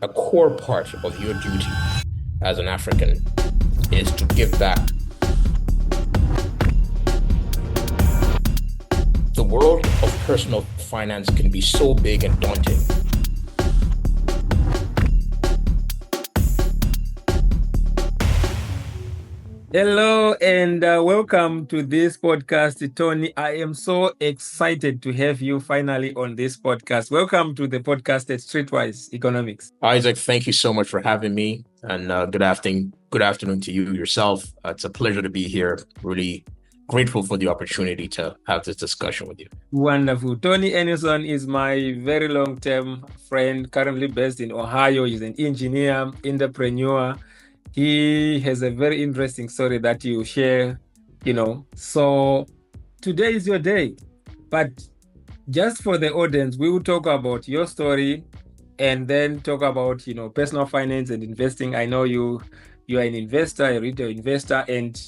a core part of your duty as an African is to give back. The world of personal finance can be so big and daunting. Hello and welcome to this podcast, Tony. I am so excited to have you finally on this podcast. Welcome to the podcast at Streetwise Economics. Isaac, thank you so much for having me, and good afternoon to you yourself. It's a pleasure to be here. Really grateful for the opportunity to have this discussion with you. Wonderful. Tony Ennison is my very long-term friend, currently based in Ohio. He's an engineer, entrepreneur. He has a very interesting story that you share, So today is your day. But just for the audience, we will talk about your story and then talk about, personal finance and investing. I know you are an investor, a retail investor, and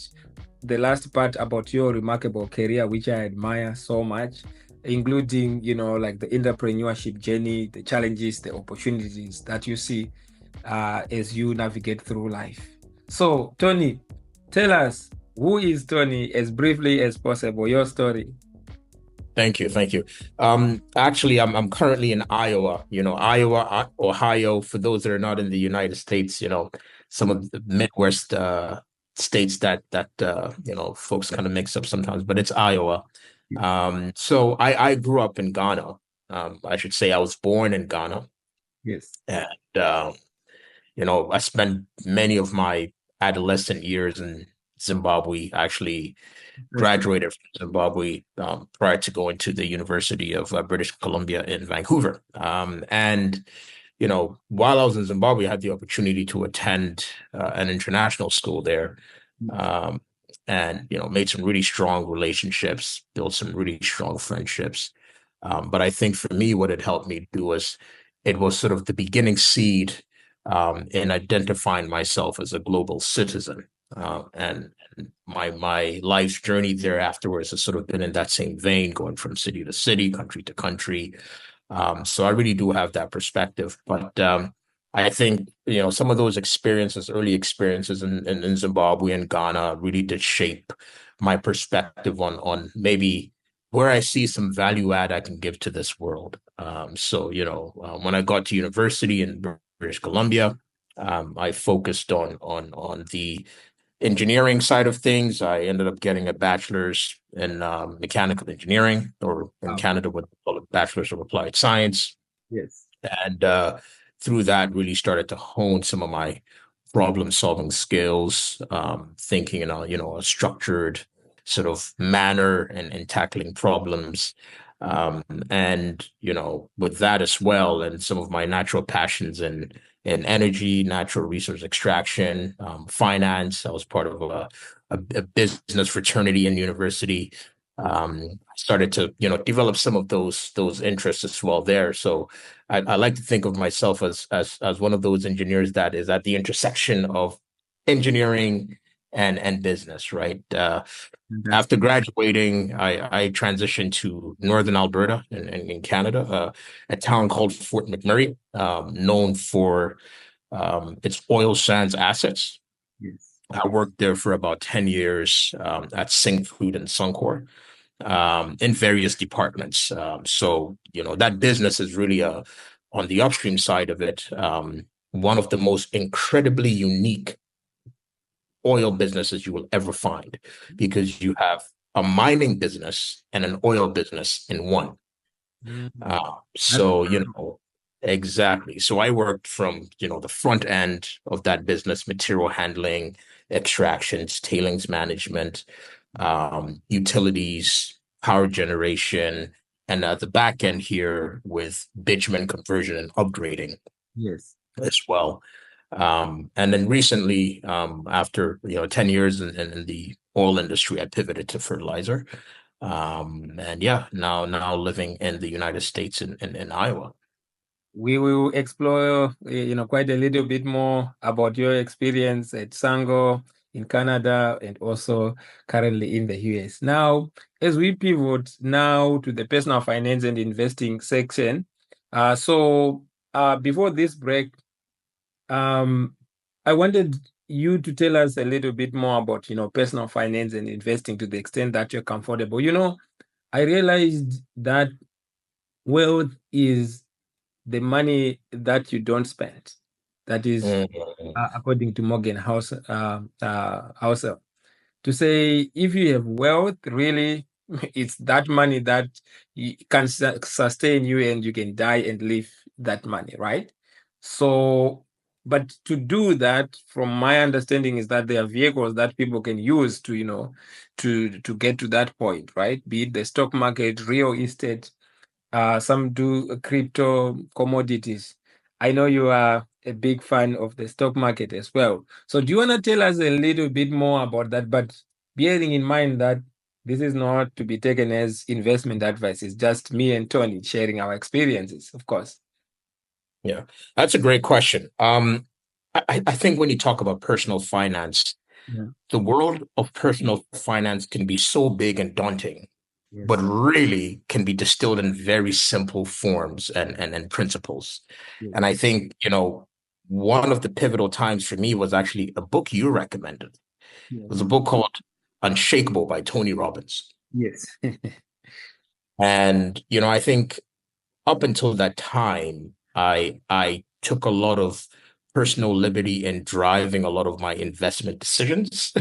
the last part about your remarkable career, which I admire so much, including, like the entrepreneurship journey, the challenges, the opportunities that you see as you navigate through life. So, Tony, tell us, who is Tony, as briefly as possible, your story. Thank you. Actually, I'm currently in Iowa. Iowa, Ohio. For those that are not in the United States, some of the Midwest states that folks kind of mix up sometimes, but it's Iowa. So I grew up in Ghana. I should say I was born in Ghana. Yes. And I spent many of my adolescent years in Zimbabwe. Actually graduated from Zimbabwe prior to going to the University of British Columbia in Vancouver. And while I was in Zimbabwe, I had the opportunity to attend an international school there, and made some really strong relationships, built some really strong friendships. But I think for me, what it helped me do was it was sort of the beginning seed in identifying myself as a global citizen. And my life's journey there afterwards has sort of been in that same vein, going from city to city, country to country. So I really do have that perspective. But I think, some of those early experiences in Zimbabwe and Ghana really did shape my perspective on maybe where I see some value add I can give to this world. So when I got to university in British Columbia, I focused on the engineering side of things. I ended up getting a bachelor's in mechanical engineering, or in Canada, what they call it, bachelor's of applied science. Yes. And through that, really started to hone some of my problem-solving skills, thinking in a structured sort of manner and tackling problems. And with that as well, and some of my natural passions in energy, natural resource extraction, finance. I was part of a business fraternity in university. Started to develop some of those interests as well there. So I like to think of myself as one of those engineers that is at the intersection of engineering and business, right? After graduating, I transitioned to northern Alberta in Canada, a town called Fort McMurray, known for its oil sands assets. Yes. I worked there for about 10 years at Syncrude and Suncor in various departments. So, that business is really on the upstream side of it, one of the most incredibly unique oil businesses you will ever find, because you have a mining business and an oil business in one. Exactly. So I worked from, the front end of that business, material handling, extractions, tailings management, utilities, power generation, and at the back end here with bitumen conversion and upgrading. Yes. As well. And then recently, after 10 years in the oil industry, I pivoted to fertilizer. And now living in the United States in Iowa. We will explore, quite a little bit more about your experience at Sango in Canada and also currently in the US. Now, as we pivot now to the personal finance and investing section, before this break, Um, I wanted you to tell us a little bit more about, personal finance and investing to the extent that you're comfortable. I realized that wealth is the money that you don't spend. That is, Mm, according to Morgan Housel, to say if you have wealth, really, it's that money that can sustain you and you can die and leave that money, right? So, but to do that, from my understanding, is that there are vehicles that people can use to, to get to that point, right? Be it the stock market, real estate, some do crypto commodities. I know you are a big fan of the stock market as well. So do you want to tell us a little bit more about that? But bearing in mind that this is not to be taken as investment advice. It's just me and Tony sharing our experiences, of course. yeah, that's a great question. I think when you talk about personal finance, Yeah. the world of personal finance can be so big and daunting, but Yes. really can be distilled in very simple forms and principles. Yes. And I think, one of the pivotal times for me was actually a book you recommended. It was a Yes. book called Unshakable by Tony Robbins. Yes. And, I think up until that time, I took a lot of personal liberty in driving a lot of my investment decisions.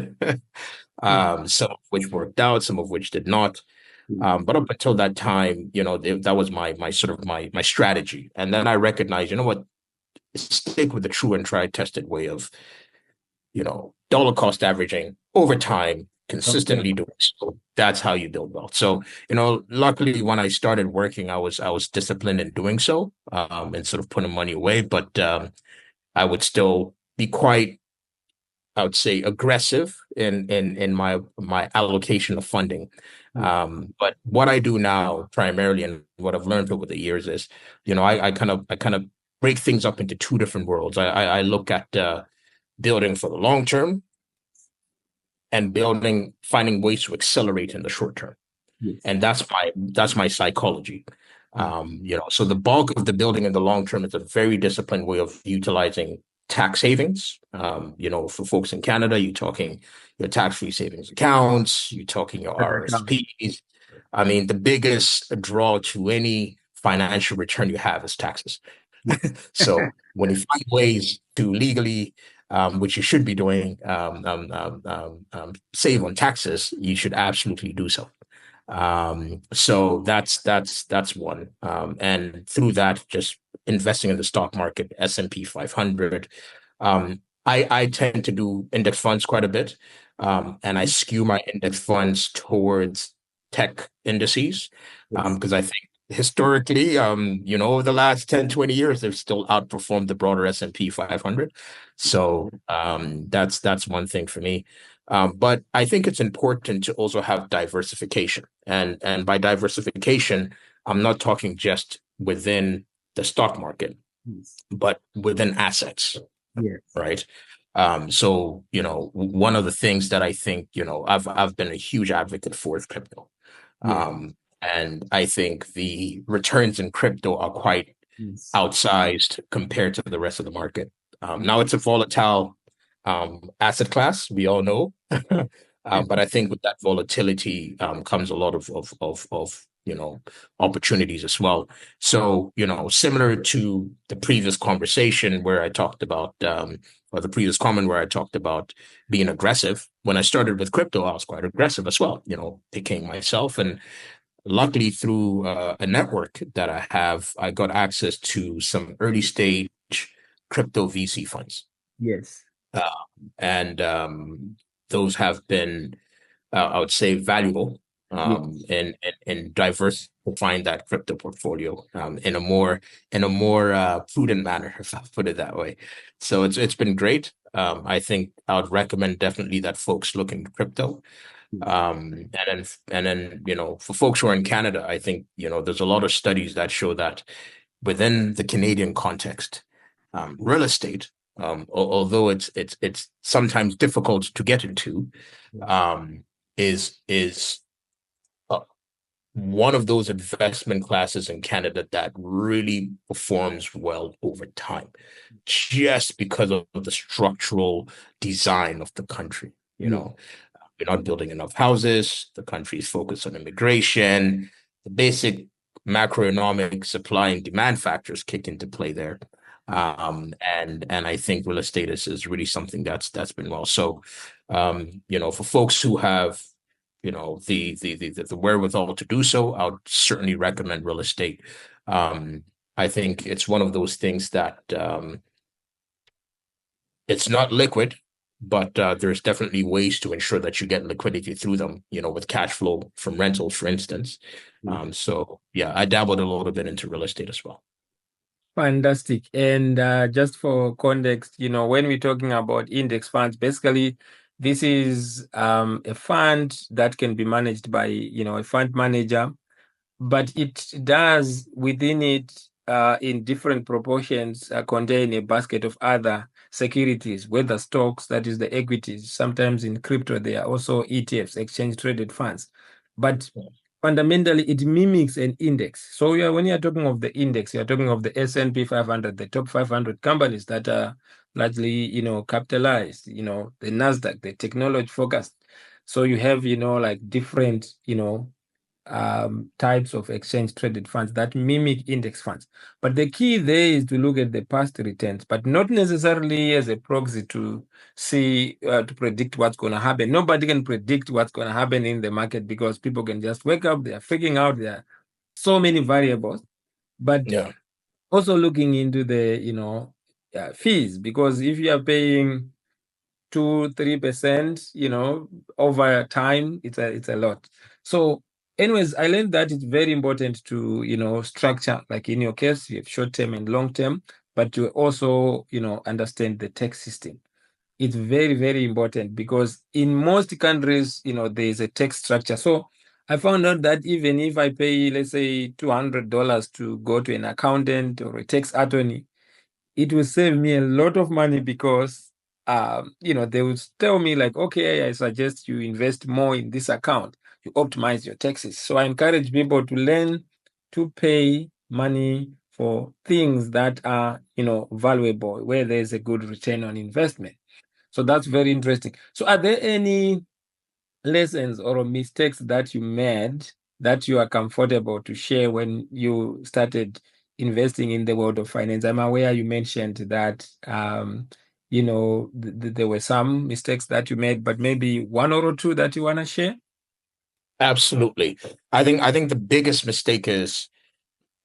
Some of which worked out, some of which did not. But up until that time, that was my sort of my strategy. And then I recognized, you know what, stick with the true and tried tested way of, dollar cost averaging over time, Okay. consistently doing so. That's how you build wealth. So, luckily when I started working, I was disciplined in doing so, and sort of putting money away. But I would still be quite, I would say, aggressive in my allocation of funding. But what I do now primarily, and what I've learned over the years is, I kind of break things up into two different worlds. I look at building for the long term and finding ways to accelerate in the short term. Yes. And that's my psychology. So the bulk of the building in the long term is a very disciplined way of utilizing tax savings. For folks in Canada, you're talking your tax-free savings accounts, you're talking your That account. RSPs. I mean, the biggest draw to any financial return you have is taxes. Yes. So when you find ways to legally, which you should be doing, save on taxes, you should absolutely do so. So that's one. And through that, just investing in the stock market, S&P 500. I tend to do index funds quite a bit, and I skew my index funds towards tech indices, Yes. because I think historically, over the last 10, 20 years, they've still outperformed the broader S&P 500. So that's one thing for me. But I think it's important to also have diversification. And by diversification, I'm not talking just within the stock market, Yes. but within assets, Yes. right? So, one of the things that I think, I've been a huge advocate for is crypto. Yes. And I think the returns in crypto are quite Yes. outsized compared to the rest of the market. Now it's a volatile asset class, we all know. But I think with that volatility comes a lot of opportunities as well. So, similar to the previous conversation where I talked about, or the previous comment where I talked about being aggressive, when I started with crypto, I was quite aggressive as well, picking myself. And luckily, through a network that I have, I got access to some early stage crypto VC funds. Yes. Uh, and those have been, I would say, valuable Yes. in diversifying that crypto portfolio in a more prudent manner, if I put it that way. So it's been great. I think I would recommend definitely that folks look into crypto. Yes. And then for folks who are in Canada, I think there's a lot of studies that show that within the Canadian context, real estate, although it's sometimes difficult to get into, Yes. is one of those investment classes in Canada that really performs well over time, just because of the structural design of the country. Yeah. We're not building enough houses. The country is focused on immigration. The basic macroeconomic supply and demand factors kick into play there. And I think real estate is really something that's been well. So, for folks who have, the wherewithal to do so, I would certainly recommend real estate. I think it's one of those things that it's not liquid, but there's definitely ways to ensure that you get liquidity through them, with cash flow from rentals, for instance. So yeah, I dabbled a little bit into real estate as well. Fantastic. And just for context, when we're talking about index funds, basically, this is a fund that can be managed by, a fund manager, but it does within it, in different proportions, contain a basket of other securities, whether stocks, that is the equities. Sometimes in crypto, there are also ETFs, exchange traded funds. But fundamentally, it mimics an index. So when you're talking of the index, you're talking of the S&P 500, the top 500 companies that are largely, capitalized, the NASDAQ, the technology focused. So you have, like different, types of exchange traded funds that mimic index funds. But the key there is to look at the past returns, but not necessarily as a proxy to see, to predict what's going to happen. Nobody can predict what's going to happen in the market because people can just wake up, they are freaking out. There are so many variables, but Yeah. also looking into the, fees, because if you are paying 2-3%, over time, it's a lot. So anyways, I learned that it's very important to, structure, like in your case, you have short-term and long-term, but to also, understand the tax system. It's very, very important because in most countries, there's a tax structure. So I found out that even if I pay, let's say, $200 to go to an accountant or a tax attorney, it will save me a lot of money because they will tell me like, okay, I suggest you invest more in this account, you optimize your taxes. So I encourage people to learn to pay money for things that are, valuable, where there's a good return on investment. So that's very interesting. So are there any lessons or mistakes that you made that you are comfortable to share when you started investing in the world of finance? I'm aware you mentioned that there were some mistakes that you made, but maybe one or two that you want to share. Absolutely. I think the biggest mistake is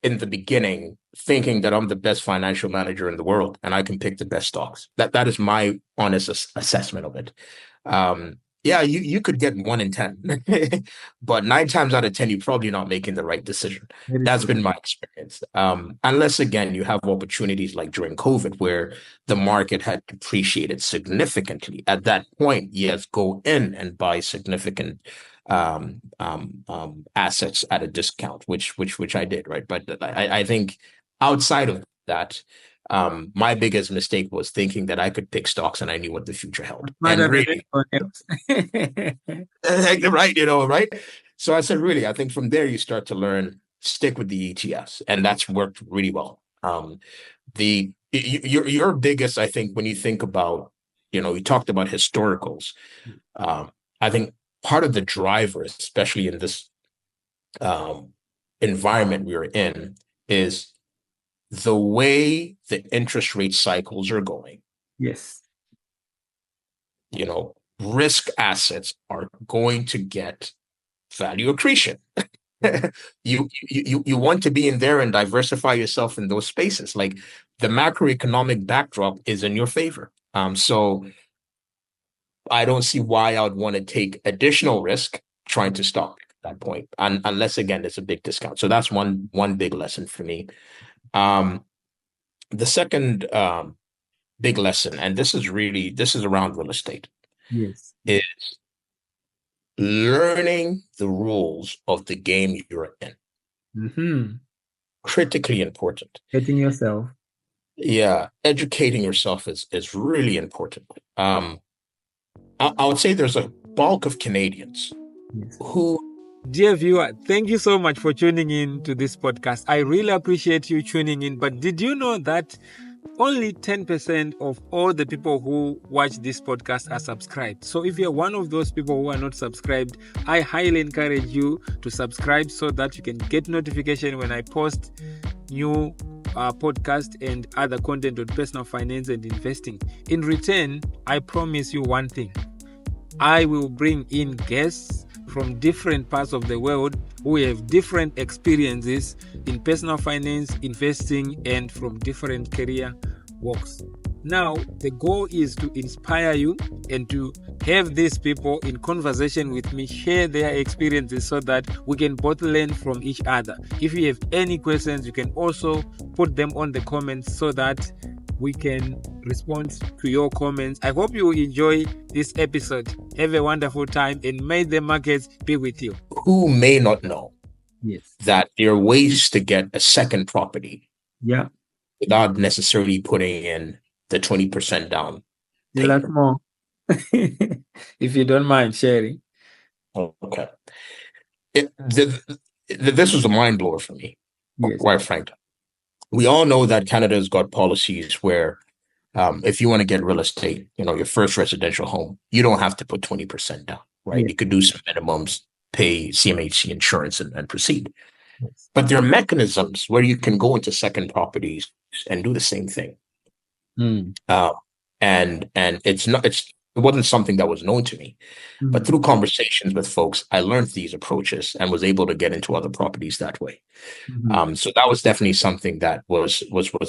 in the beginning thinking that I'm the best financial manager in the world and I can pick the best stocks. That is my honest assessment of it. Yeah, you could get 1 in 10, but 9 times out of 10, you're probably not making the right decision. Very That's true. been my experience. Unless again you have opportunities like during COVID where the market had depreciated significantly. At that point, yes, go in and buy significant assets at a discount, which I did, right? But I think outside of that, my biggest mistake was thinking that I could pick stocks and I knew what the future held. And Smarter than really, anyone else. right, right. So I said, really, I think from there you start to learn, stick with the ETFs, and that's worked really well. Your biggest, I think, when you think about, you talked about historicals. I think part of the driver, especially in this um, environment we are in, is the way the interest rate cycles are going. Yes. Risk assets are going to get value accretion. You want to be in there and diversify yourself in those spaces. Like the macroeconomic backdrop is in your favor. So I don't see why I would want to take additional risk trying to stop at that point, unless again it's a big discount. So that's one big lesson for me. Um, the second big lesson, and this is around real estate, Yes. is learning the rules of the game you're in. Mm-hmm. Critically important. Getting yourself. Yeah, educating yourself is really important. I would say there's a bulk of Canadians Yes. who Dear viewer, thank you so much for tuning in to this podcast. I really appreciate you tuning in. But did you know that only 10% of all the people who watch this podcast are subscribed? So if you're one of those people who are not subscribed, I highly encourage you to subscribe so that you can get notification when I post new podcast and other content on personal finance and investing. In return, I promise you one thing. I will bring in guests from different parts of the world who have different experiences in personal finance, investing, and from different career walks. Now, the goal is to inspire you and to have these people in conversation with me, share their experiences so that we can both learn from each other. If you have any questions, you can also put them on the comments so that we can respond to your comments. I hope you enjoy this episode. Have a wonderful time and may the markets be with you. Who may not know Yes. that there are ways to get a second property Yeah. without necessarily putting in the 20% down A lot more. If you don't mind sharing. Okay. This was a mind blower for me, Yes. quite frankly. We all know that Canada's got policies where if you want to get real estate, your first residential home, you don't have to put 20% down, right? Yes. You could do some minimums, pay CMHC insurance and proceed. Yes. But there are mechanisms where you can go into second properties and do the same thing. And it wasn't something that was known to me, but through conversations with folks, I learned these approaches and was able to get into other properties that way. So that was definitely something that was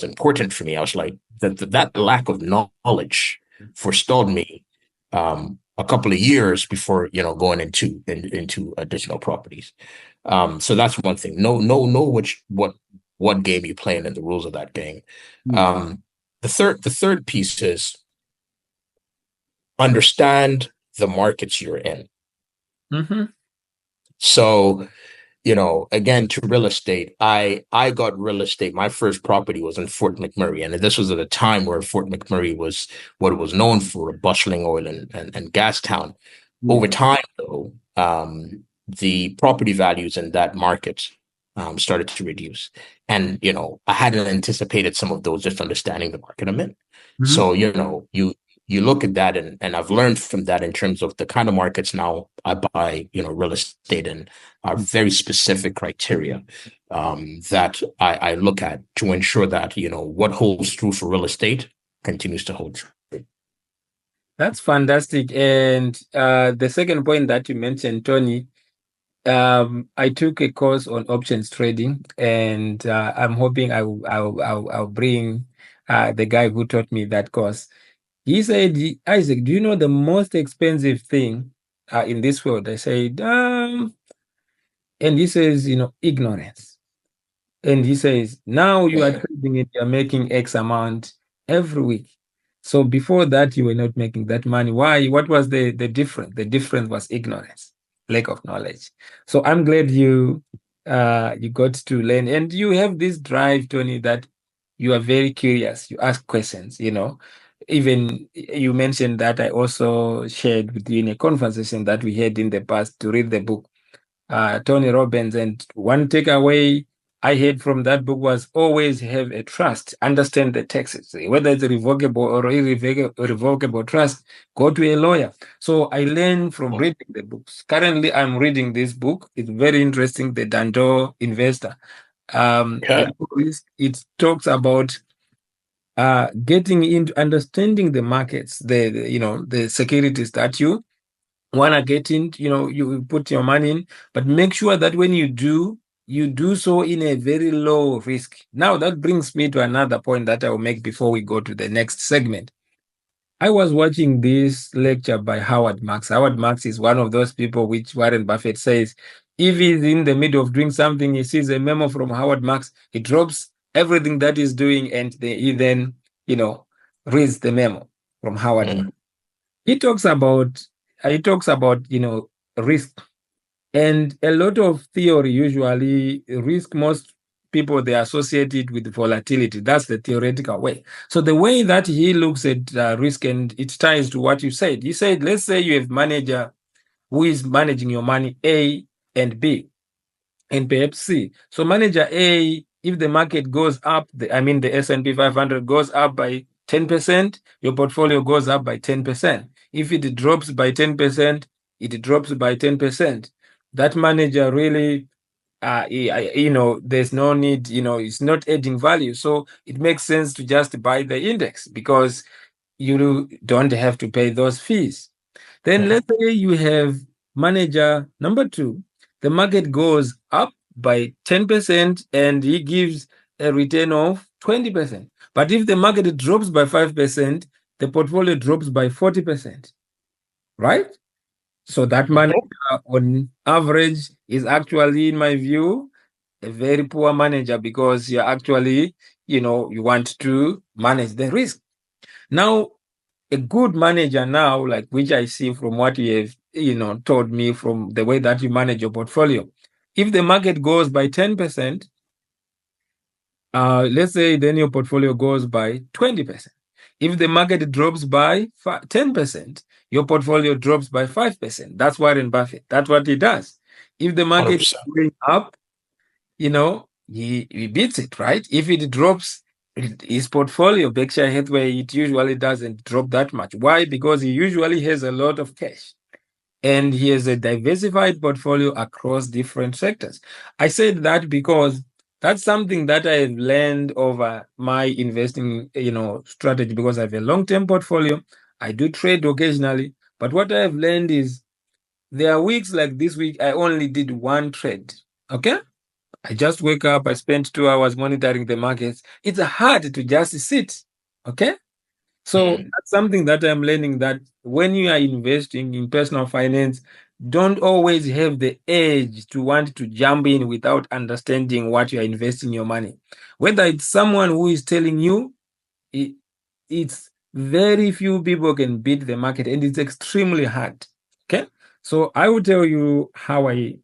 important for me. I was like, that lack of knowledge forestalled me a couple of years before going into additional properties. So that's one thing. Know what game you playing and the rules of that game. The third piece is understand the markets you're in. So, again, to real estate, I got real estate. My first property was in Fort McMurray. And this was at a time where Fort McMurray was what it was known for, a bustling oil and gas town. Over time, though, the property values in that market started to reduce. And, I hadn't anticipated some of those just understanding the market I'm in. So, you look at that and I've learned from that in terms of the kind of markets now I buy, real estate in are very specific criteria that I look at to ensure that, what holds true for real estate continues to hold true. That's fantastic. And the second point that you mentioned, Tony, I took a course on options trading, and I'm hoping I'll bring the guy who taught me that course. He said, Isaac, do you know the most expensive thing in this world? I said, and he says, ignorance. And he says, now you are trading it, you're making X amount every week. So before that, you were not making that money. Why? What was the difference? The difference was ignorance, lack of knowledge. So I'm glad you got to learn. And you have this drive, Tony, that you are very curious. You ask questions, Even you mentioned that I also shared with you in a conversation that we had in the past to read the book, Tony Robbins. And one takeaway I had from that book was always have a trust, understand the texts, whether it's revocable or irrevocable trust, go to a lawyer. So I learned from reading the books. Currently, I'm reading this book. It's very interesting, The Dandor Investor. It talks about getting into understanding the markets, the securities that you want to get in, you put your money in, but make sure that when you do so in a very low risk. Now that brings me to another point that I will make before we go to the next segment. I was watching this lecture by Howard Marks. Howard Marks is one of those people which Warren Buffett says, if he's in the middle of doing something, he sees a memo from Howard Marks, he drops everything that he's doing and he then, reads the memo from Howard Marks. He talks about, risk. And a lot of theory, usually risk, most people, they associate it with volatility. That's the theoretical way. So the way that he looks at risk, and it ties to what you said. He said, let's say you have a manager who is managing your money A, and B, and perhaps C. So manager A, if the market goes up, the S&P 500 goes up by 10%, your portfolio goes up by 10%. If it drops by 10%, it drops by 10%. That manager really, there's no need, it's not adding value. So it makes sense to just buy the index because you don't have to pay those fees. Then let's say you have manager number 2, the market goes up by 10% and he gives a return of 20%. But if the market drops by 5%, the portfolio drops by 40%, right? So that manager on average is actually, in my view, a very poor manager because you're actually, you want to manage the risk. Now, a good manager now, like which I see from what you have, told me from the way that you manage your portfolio. If the market goes by 10%, let's say then your portfolio goes by 20%. If the market drops by 10%, your portfolio drops by 5%. That's Warren Buffett. That's what he does. If the market is going up, he beats it, right? If it drops, his portfolio, Berkshire Hathaway, it usually doesn't drop that much. Why? Because he usually has a lot of cash and he has a diversified portfolio across different sectors. I said that because that's something that I've learned over my investing, strategy, because I have a long-term portfolio. I do trade occasionally, but what I've learned is there are weeks like this week, I only did one trade. Okay. I just wake up, I spend 2 hours monitoring the markets. It's hard to just sit. Okay. So that's something that I'm learning, that when you are investing in personal finance, don't always have the edge to want to jump in without understanding what you are investing your money. Whether it's someone who is telling you, it's very few people can beat the market and it's extremely hard. Okay. So I will tell you how I,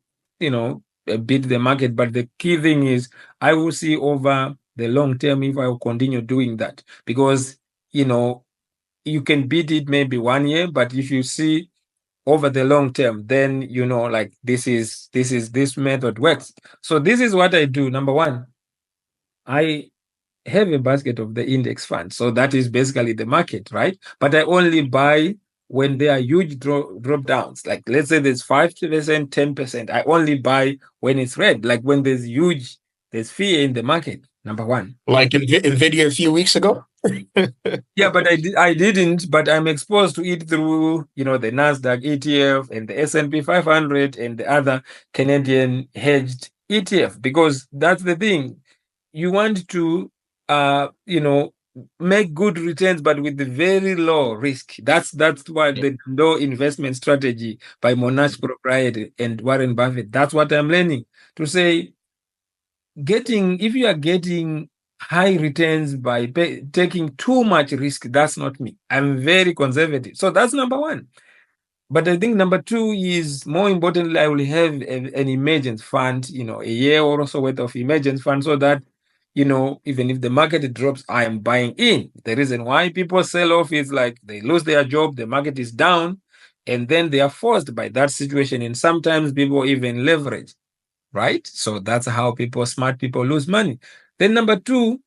beat the market, but the key thing is I will see over the long term if I will continue doing that, because you can beat it maybe 1 year, but if you see over the long term, then like this method works. So this is what I do. Number one, I have a basket of the index fund. So that is basically the market, right? But I only buy when there are huge drop downs. Like let's say there's 5%, 10%. I only buy when it's red, like when there's fear in the market. Number one. Like Nvidia a few weeks ago? Yeah, but I didn't, but I'm exposed to it through, the Nasdaq ETF and the S&P 500 and the other Canadian hedged ETF, because that's the thing. You want to, make good returns, but with the very low risk. That's what the low investment strategy by Monash Proprietary and Warren Buffett. That's what I'm learning, to say, if you are getting high returns by taking too much risk, that's not me. I'm very conservative. So that's number one. But I think number two is, more importantly, I will have an emergence fund, a year or so worth of emergence fund, so that, even if the market drops, I am buying in. The reason why people sell off is like they lose their job, the market is down, and then they are forced by that situation. And sometimes people even leverage, right? So that's how smart people lose money. Then number two,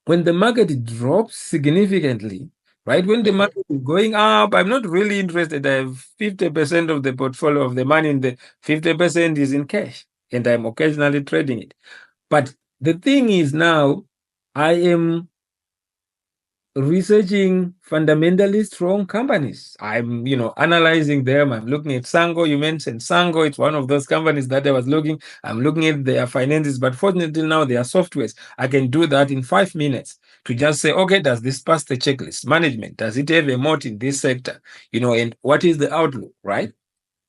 when the market drops significantly, right? When the market is going up, I'm not really interested. I have 50% of the portfolio of the money, in the 50% is in cash, and I'm occasionally trading it. But the thing is, now I am researching fundamentally strong companies. I'm, analyzing them. I'm looking at Sango. You mentioned Sango. It's one of those companies that I was looking. I'm looking at their finances, but fortunately now they are softwares. I can do that in 5 minutes to just say, okay, does this pass the checklist? Management, does it have a moat in this sector? And what is the outlook, right?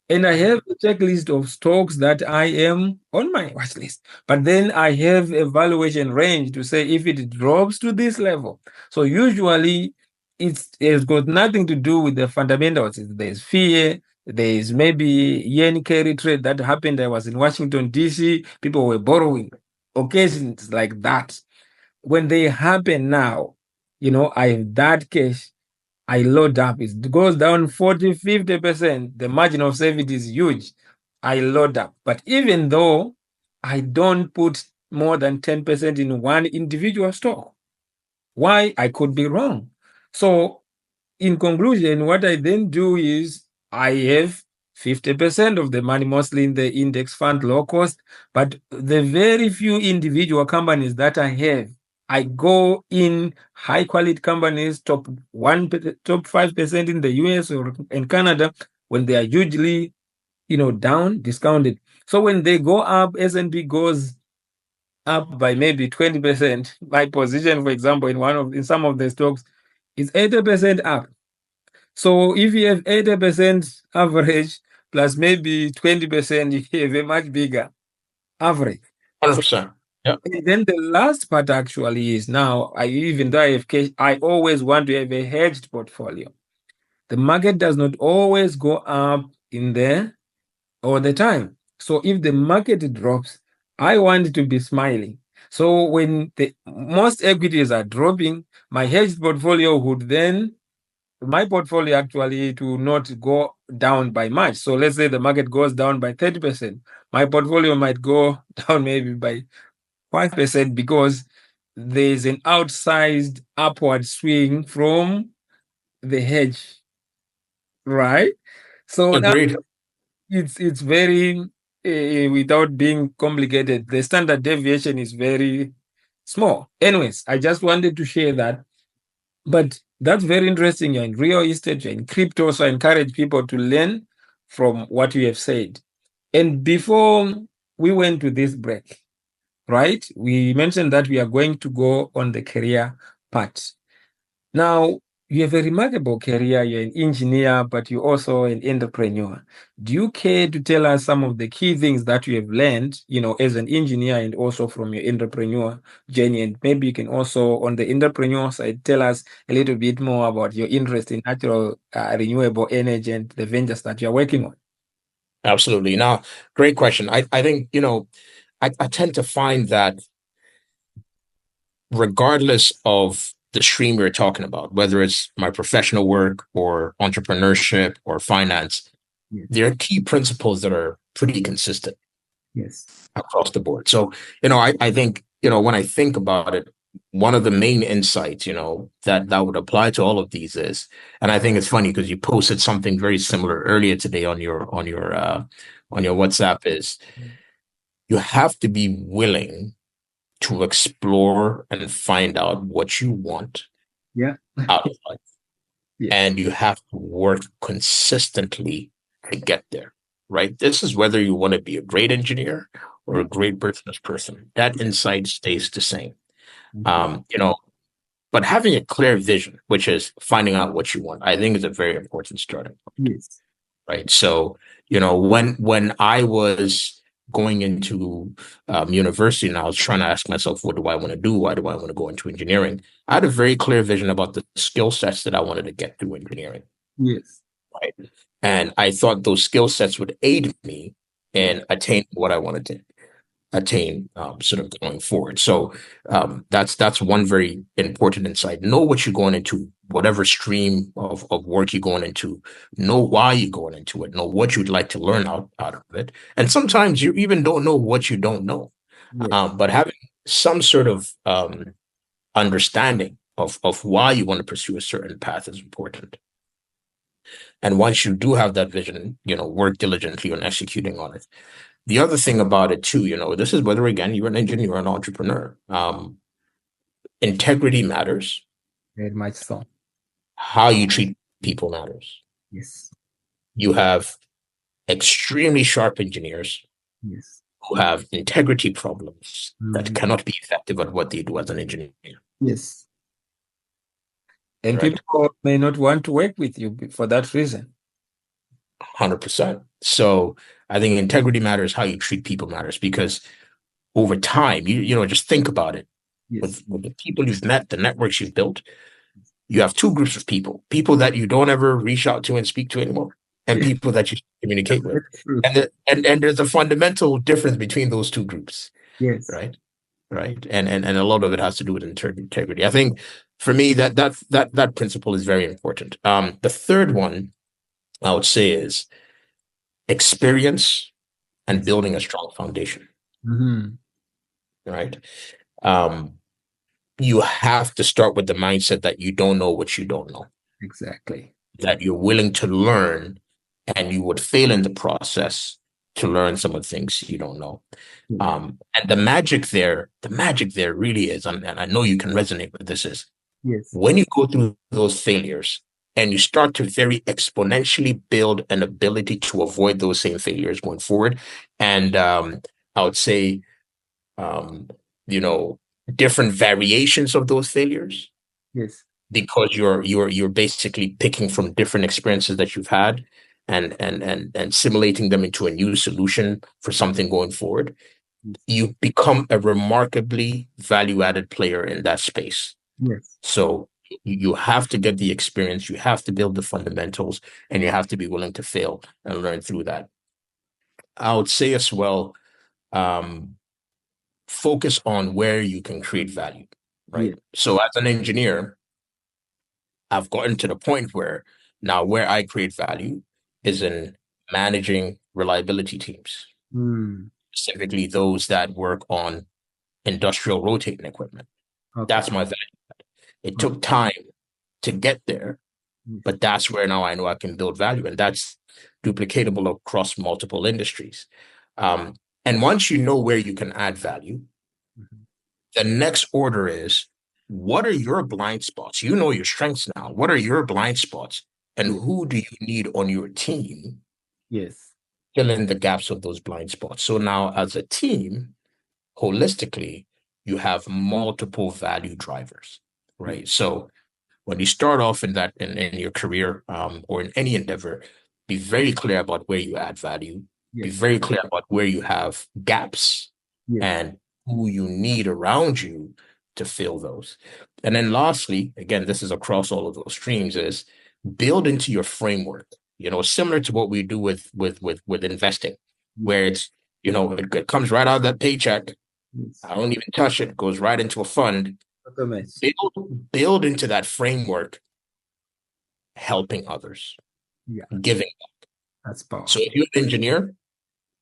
And I have a checklist of stocks that I am on my watch list. But then I have a valuation range to say if it drops to this level. So usually it's got nothing to do with the fundamentals. There's fear. There's maybe yen carry trade that happened. I was in Washington, D.C. People were borrowing. Occasions like that. When they happen now, I have that cash. I load up, it goes down 40, 50%. The margin of safety is huge. I load up. But even though I don't put more than 10% in one individual stock, why? I could be wrong. So in conclusion, what I then do is I have 50% of the money, mostly in the index fund, low cost, but the very few individual companies that I have, I go in high quality companies, top 5% in the US or in Canada, when they are hugely, down, discounted. So when they go up, S&P goes up by maybe 20%. My position, for example, in some of the stocks is 80% up. So if you have 80% average plus maybe 20%, you have a much bigger average. 100%. Yeah. And then the last part actually is now, even though I have cash, I always want to have a hedged portfolio. The market does not always go up in there all the time. So if the market drops, I want to be smiling. So when the most equities are dropping, my hedged portfolio would then my portfolio actually to not go down by much. So let's say the market goes down by 30%. My portfolio might go down maybe by 5% because there's an outsized upward swing from the hedge, right? So now Agreed. it's very without being complicated. The standard deviation is very small. Anyways, I just wanted to share that. But that's very interesting. You're in real estate, you're in crypto. So I encourage people to learn from what you have said. And before we went to this break, right, we mentioned that we are going to go on the career part. Now, you have a remarkable career. You're an engineer, but you're also an entrepreneur. Do you care to tell us some of the key things that you have learned, as an engineer and also from your entrepreneur journey? And maybe you can also, on the entrepreneur side, tell us a little bit more about your interest in natural renewable energy and the ventures that you're working on. Absolutely. Now, great question. I think, I tend to find that regardless of the stream we're talking about, whether it's my professional work or entrepreneurship or finance, Yes. there are key principles that are pretty consistent Yes. across the board. So, I think, when I think about it, one of the main insights, that would apply to all of these is, and I think it's funny because you posted something very similar earlier today on your WhatsApp, is you have to be willing to explore and find out what you want Yeah. out of life. Yeah. And you have to work consistently to get there, right? This is whether you want to be a great engineer or a great business person. That insight stays the same. But having a clear vision, which is finding out what you want, I think is a very important starting point. Yes. Right. So, when I was going into university and I was trying to ask myself, what do I want to do? Why do I want to go into engineering? I had a very clear vision about the skill sets that I wanted to get through engineering. Yes. Right. And I thought those skill sets would aid me in attaining what I wanted to attain, sort of going forward. So that's one very important insight. Know what you're going into, whatever stream of work you're going into. Know why you're going into it. Know what you'd like to learn out of it. And sometimes you even don't know what you don't know. Yes. But having some sort of understanding of why you want to pursue a certain path is important. And once you do have that vision, work diligently on executing on it. The other thing about it too, this is whether, again, you're an engineer or an entrepreneur. Integrity matters. Very much so. How you treat people matters. Yes. You have extremely sharp engineers Yes. who have integrity problems that cannot be effective at what they do as an engineer. Yes. And right? People may not want to work with you for that reason. 100%. So I think integrity matters, how you treat people matters, because over time, just think about it. Yes. With the people you've met, the networks you've built, you have two groups of people that you don't ever reach out to and speak to anymore, and people that you communicate with. And there's a fundamental difference between those two groups. Yes. Right. And a lot of it has to do with integrity. I think for me that principle is very important. The third one I would say is experience and building a strong foundation, right? You have to start with the mindset that you don't know what you don't know. Exactly. That you're willing to learn, and you would fail in the process to learn some of the things you don't know. And the magic there really is, and I know you can resonate with this, is when you go through those failures and you start to very exponentially build an ability to avoid those same failures going forward. And I would say, different variations of those failures. Yes. Because you're basically picking from different experiences that you've had and simulating them into a new solution for something going forward. You become a remarkably value-added player in that space. Yes. So you have to get the experience, you have to build the fundamentals, and you have to be willing to fail and learn through that. I would say as well, focus on where you can create value, right? Yeah. So as an engineer, I've gotten to the point where now where I create value is in managing reliability teams, specifically those that work on industrial rotating equipment. Okay. That's my value. It took time to get there, but that's where now I know I can build value, and that's duplicatable across multiple industries. And once you know where you can add value, the next order is, what are your blind spots? You know your strengths now. What are your blind spots? And who do you need on your team? Yes. Fill in the gaps of those blind spots. So now as a team, holistically, you have multiple value drivers, right? So when you start off in your career or in any endeavor, be very clear about where you add value. Be very clear about where you have gaps and who you need around you to fill those. And then lastly, again, this is across all of those streams, is build into your framework, similar to what we do with investing, where it's, it comes right out of that paycheck. I don't even touch it. It goes right into a fund. Build into that framework, helping others, giving back. That's powerful. So if you're an engineer,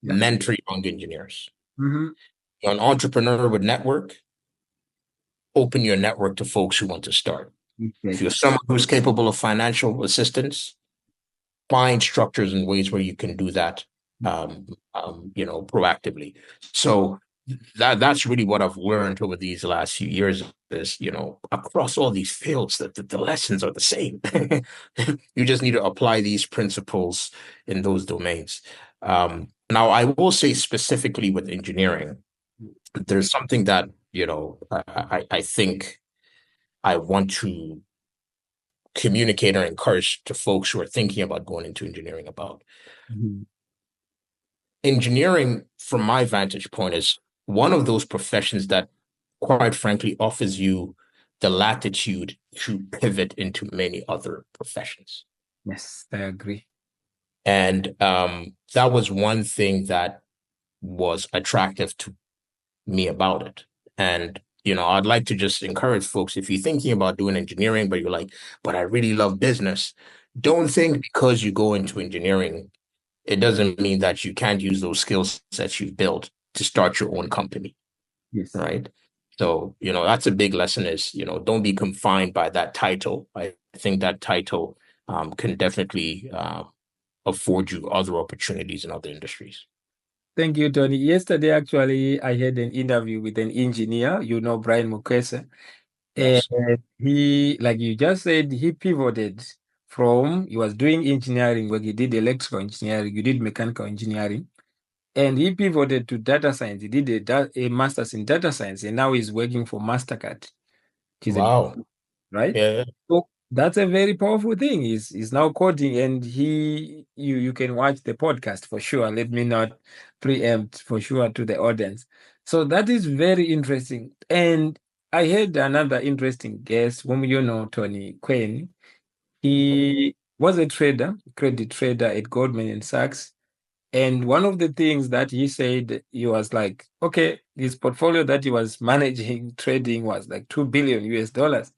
mentor young engineers. You're an entrepreneur with network, open your network to folks who want to start. If you're someone who's capable of financial assistance, find structures and ways where you can do that, proactively. So that's really what I've learned over these last few years is, across all these fields, that the lessons are the same. You just need to apply these principles in those domains. Now, I will say specifically with engineering, there's something that, I think I want to communicate or encourage to folks who are thinking about going into engineering about. Engineering, from my vantage point, is one of those professions that, quite frankly, offers you the latitude to pivot into many other professions. Yes, I agree. And that was one thing that was attractive to me about it. And, I'd like to just encourage folks, if you're thinking about doing engineering, but you're like, but I really love business, don't think because you go into engineering, it doesn't mean that you can't use those skills that you've built to start your own company. Yes. Right. So, that's a big lesson is, don't be confined by that title. I think that title can definitely afford you other opportunities in other industries. Thank you, Tony. Yesterday, actually, I had an interview with an engineer, Brian Mukese. Yes. And he, like you just said, he pivoted he was doing engineering work. He did electrical engineering, you did mechanical engineering. And he pivoted to data science. He did a master's in data science, and now he's working for MasterCard. Wow. Right? Yeah. So that's a very powerful thing. He's now coding, and you can watch the podcast for sure. Let me not preempt for sure to the audience. So that is very interesting. And I had another interesting guest, whom Tony Quinn. He was a credit trader at Goldman Sachs. And one of the things that he said, he was like, okay, his portfolio that he was managing trading was like $2 billion US.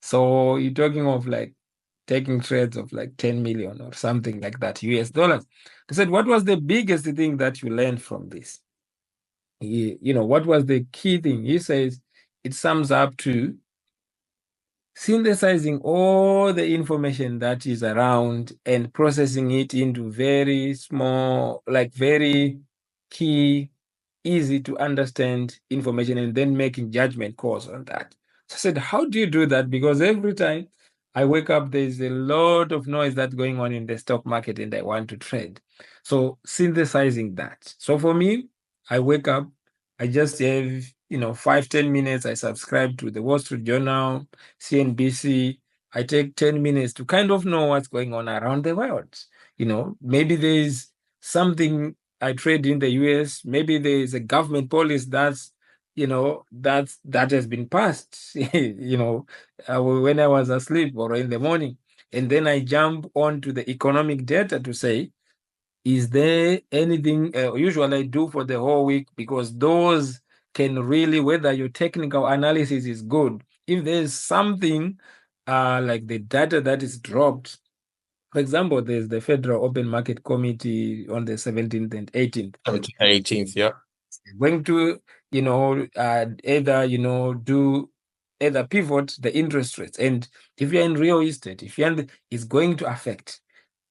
So you're talking of like taking trades of like 10 million or something like that, US dollars. I said, what was the biggest thing that you learned from this? What was the key thing? He says it sums up to synthesizing all the information that is around and processing it into very small, like very key, easy to understand information, and then making judgment calls on that. So I said, how do you do that? Because every time I wake up, there's a lot of noise that's going on in the stock market and I want to trade. So synthesizing that. So for me, I wake up, I just have 5-10 minutes. I subscribe to the Wall Street Journal, CNBC. I take 10 minutes to kind of know what's going on around the world. Maybe there's something I trade in the US. Maybe there's a government policy that has been passed, when I was asleep or in the morning. And then I jump onto the economic data to say, is there anything usually I do for the whole week? Because those can really, whether your technical analysis is good, if there's something like the data that is dropped, for example, there's the Federal Open Market Committee on the 17th and 18th. 18th, yeah. Going to, either pivot the interest rates. And if you're in real estate, it's going to affect.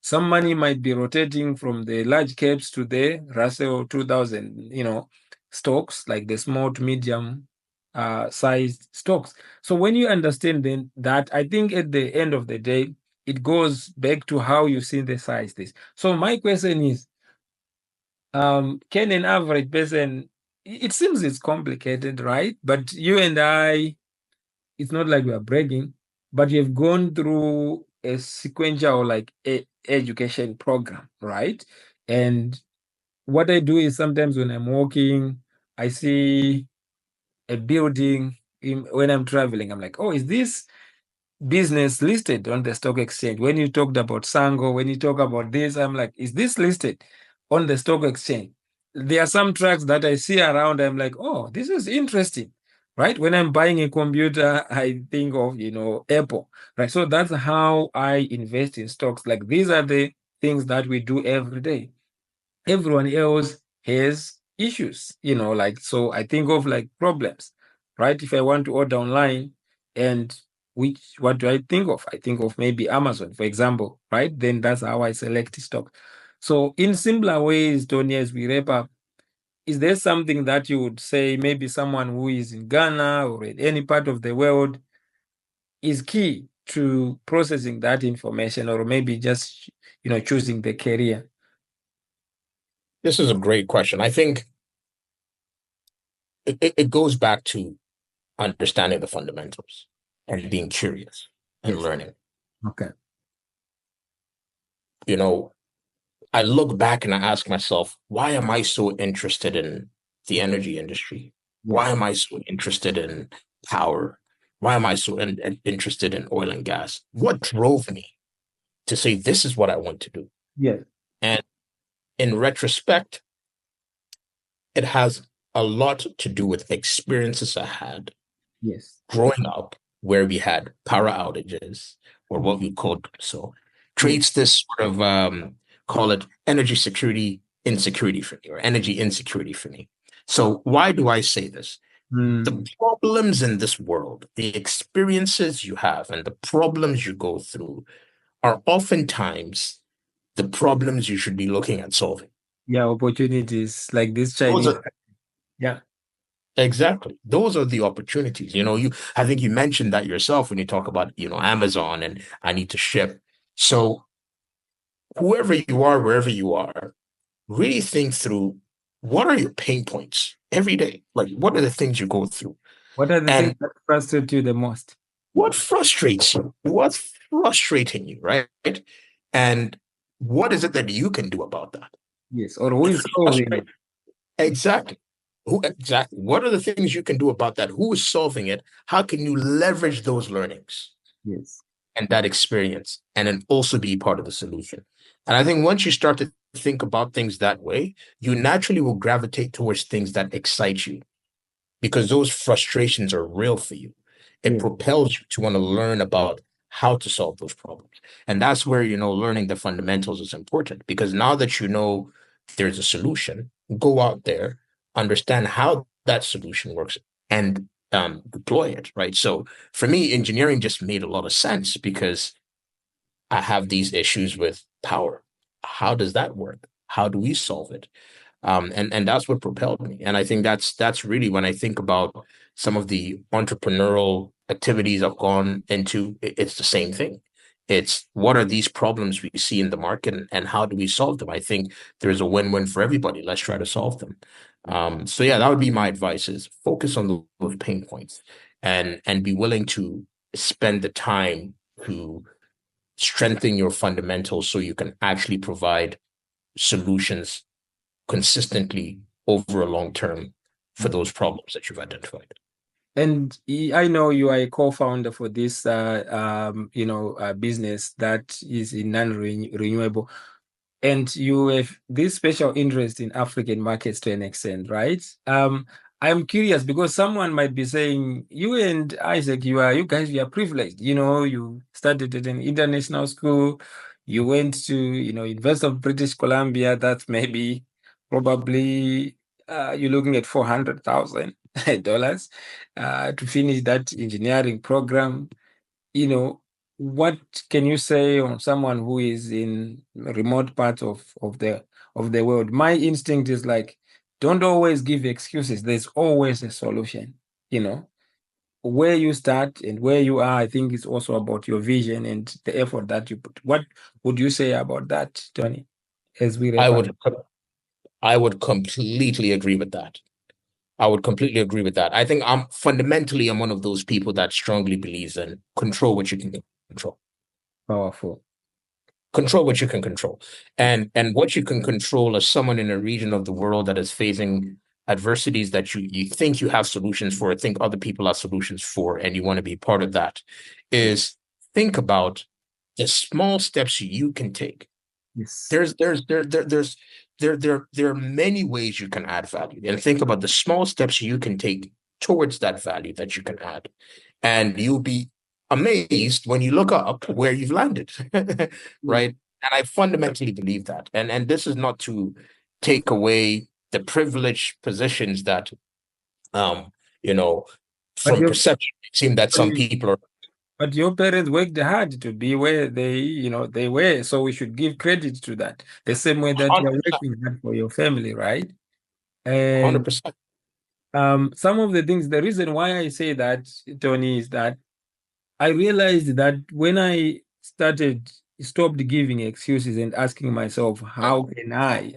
Some money might be rotating from the large caps to the Russell 2000, stocks, like the small to medium sized stocks. So when you understand then that, I think at the end of the day, it goes back to how you synthesize this. So my question is, can an average person, it seems it's complicated, right? But you and I, it's not like we are bragging, but you've gone through a sequential like education program, right? And what I do is sometimes when I'm walking, I see a building. When I'm traveling, I'm like, oh, is this business listed on the stock exchange? When you talked about Sango, when you talk about this, I'm like, is this listed on the stock exchange? There are some trucks that I see around. I'm like, oh, this is interesting, right? When I'm buying a computer, I think of, Apple, right? So that's how I invest in stocks. Like these are the things that we do every day. Everyone else has issues, so I think of like problems, right? If I want to order online, and what do I think of? I think of maybe Amazon, for example, right? Then that's how I select stock. So in similar ways, Tony, as we wrap up, is there something that you would say maybe someone who is in Ghana or in any part of the world is key to processing that information, or maybe just choosing the career? This is a great question. I think it goes back to understanding the fundamentals and being curious and Yes. learning. Okay. I look back and I ask myself, why am I so interested in the energy industry? Why am I so interested in power? Why am I so interested in oil and gas? What drove me to say, this is what I want to do? Yes. And in retrospect, it has a lot to do with experiences I had Yes. growing up, where we had power outages, or what we called, so creates this sort of call it energy security insecurity for me, or energy insecurity for me. So why do I say this? The problems in this world, the experiences you have and the problems you go through are oftentimes the problems you should be looking at solving. Yeah, opportunities like this Chinese. Yeah. Exactly. Those are the opportunities. I think you mentioned that yourself when you talk about, Amazon and I need to ship. So whoever you are, wherever you are, really think through, what are your pain points every day? Like, what are the things you go through? What are the And things that frustrate you the most? what frustrates you? What's frustrating you, right? And what is it that you can do about that? Yes. Or who is solving it? Exactly. Exactly. What are the things you can do about that? Who is solving it? How can you leverage those learnings Yes. and that experience and then also be part of the solution? And I think once you start to think about things that way, you naturally will gravitate towards things that excite you, because those frustrations are real for you. It propels you to want to learn about how to solve those problems. And that's where, learning the fundamentals is important, because now that you know there's a solution, go out there, understand how that solution works, and deploy it, right? So for me, engineering just made a lot of sense because I have these issues with power. How does that work? How do we solve it? And that's what propelled me. And I think that's really, when I think about some of the entrepreneurial activities I've gone into, it's the same thing. It's what are these problems we see in the market, and how do we solve them? I think there's a win-win for everybody. Let's try to solve them. So yeah, that would be my advice: is focus on those pain points, and be willing to spend the time to strengthen your fundamentals so you can actually provide solutions consistently over a long term for those problems that you've identified. And I know you are a co-founder for this, business that is in non-renewable, and you have this special interest in African markets to an extent, right? I'm curious because someone might be saying, you and Isaac, you guys, you are privileged. You studied at an international school. You went to, University of British Columbia. That's maybe probably you're looking at $400,000 to finish that engineering program. What can you say on someone who is in remote parts of the world? My instinct is like, don't always give excuses. There's always a solution. Where you start and where you are, I think it's also about your vision and the effort that you put. What would you say about that, Tony, as we I wrap up? would I would completely agree with that. I would completely agree with that. I think I'm one of those people that strongly believes in control what you can control. Powerful. Control what you can control. And what you can control as someone in a region of the world that is facing adversities that you think you have solutions for, think other people have solutions for, and you want to be part of that, is think about the small steps you can take. Yes. There are many ways you can add value, and think about the small steps you can take towards that value that you can add, and you'll be amazed when you look up where you've landed. Right? And I fundamentally believe that, and this is not to take away the privileged positions that um you know But from your perception it seems that some people are but your parents worked hard to be where they were. So we should give credit to that. The same way that you're 100%, working hard for your family, right? And 100%. some of the things, the reason why I say that, Tony, is that I realized that when I stopped giving excuses and asking myself, how can I,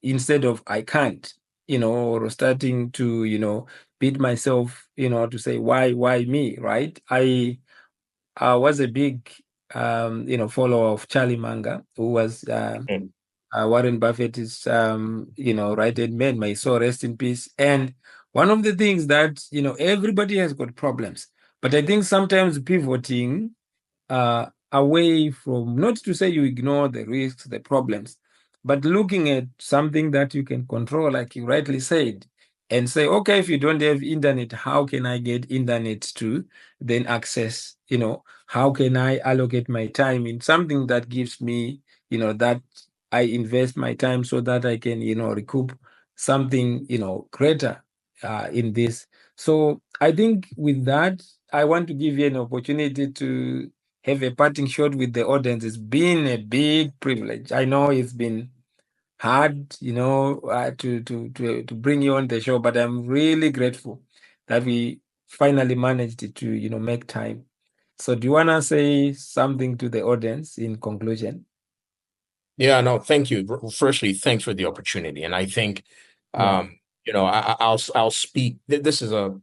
instead of I can't, or starting to, beat myself, to say, why me, right? I was a big, follower of Charlie Munger, who was Mm. Warren Buffett's, right-hand man. May soul rest in peace. And one of the things that, everybody has got problems, but I think sometimes pivoting away from, not to say you ignore the risks, the problems, but looking at something that you can control, like you rightly said, and say, okay, if you don't have internet, how can I get internet to then access, how can I allocate my time in something that gives me, that I invest my time so that I can, recoup something, greater in this. So I think with that, I want to give you an opportunity to have a parting shot with the audience. It's been a big privilege. I know it's been hard, to bring you on the show, but I'm really grateful that we finally managed to, make time. So do you want to say something to the audience in conclusion? Yeah, no, thank you. Firstly, thanks for the opportunity. And I think, Yeah. I'll speak. This is a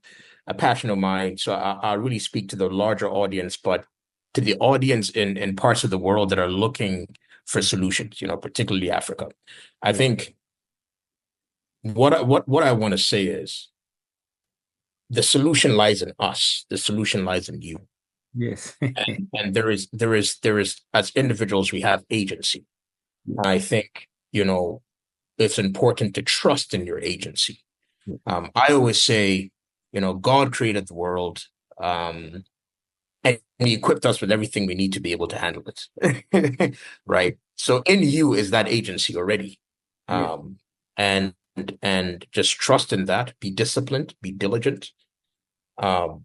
passion of mine, so I'll really speak to the larger audience, but to the audience in parts of the world that are looking for solutions, particularly Africa. I Yeah. think what I want to say is the solution lies in us. The solution lies in you. Yes. And there is as individuals we have agency. And I think, it's important to trust in your agency. I always say, God created the world, and he equipped us with everything we need to be able to handle it. Right. So in you is that agency already. Yeah. And just trust in that, be disciplined, be diligent, um,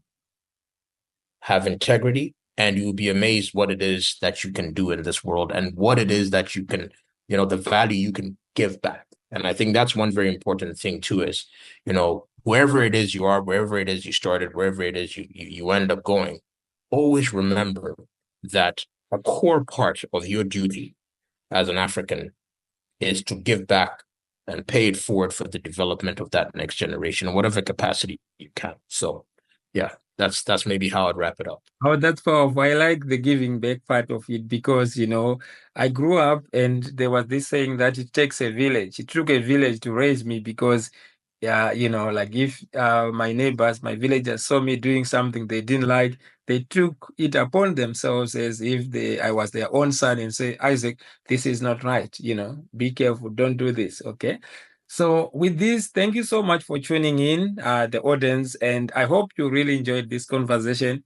have integrity, and you'll be amazed what it is that you can do in this world and what it is that you can, the value you can give back. And I think that's one very important thing too is, wherever it is you are, wherever it is you started, wherever it is you end up going, always remember that a core part of your duty as an African is to give back and pay it forward for the development of that next generation in whatever capacity you can. So yeah, that's maybe how I'd wrap it up. Oh, that's powerful. I like the giving back part of it because, I grew up and there was this saying that it takes a village. It took a village to raise me because, yeah, like if my neighbors, my villagers saw me doing something they didn't like, they took it upon themselves as if I was their own son and say, Isaac, this is not right. Be careful. Don't do this. Okay. So with this, thank you so much for tuning in, the audience, and I hope you really enjoyed this conversation.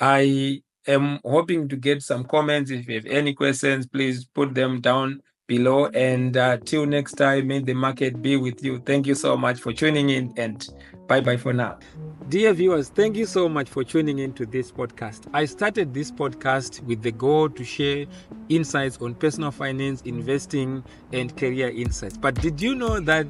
I am hoping to get some comments. If you have any questions, please put them down below. And till next time, may the market be with you. Thank you so much for tuning in, and bye-bye for now. Dear viewers, thank you so much for tuning in to this podcast. I started this podcast with the goal to share insights on personal finance, investing, and career insights. But did you know that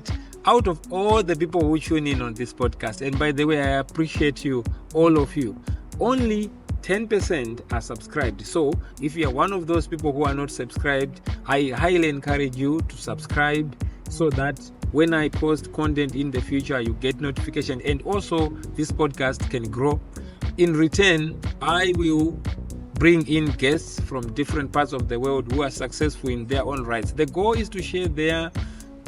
out of all the people who tune in on this podcast, and by the way, I appreciate you, all of you, only 10% are subscribed. So if you are one of those people who are not subscribed, I highly encourage you to subscribe so that when I post content in the future, you get notification, and also this podcast can grow. In return, I will bring in guests from different parts of the world who are successful in their own rights. The goal is to share their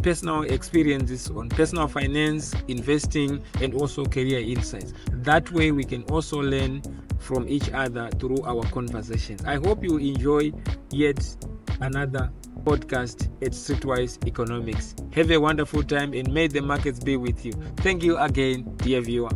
personal experiences on personal finance, investing, and also career insights. That way we can also learn from each other through our conversations. I hope you enjoy yet another podcast at Streetwise Economics. Have a wonderful time and may the markets be with you. Thank you again, dear viewer.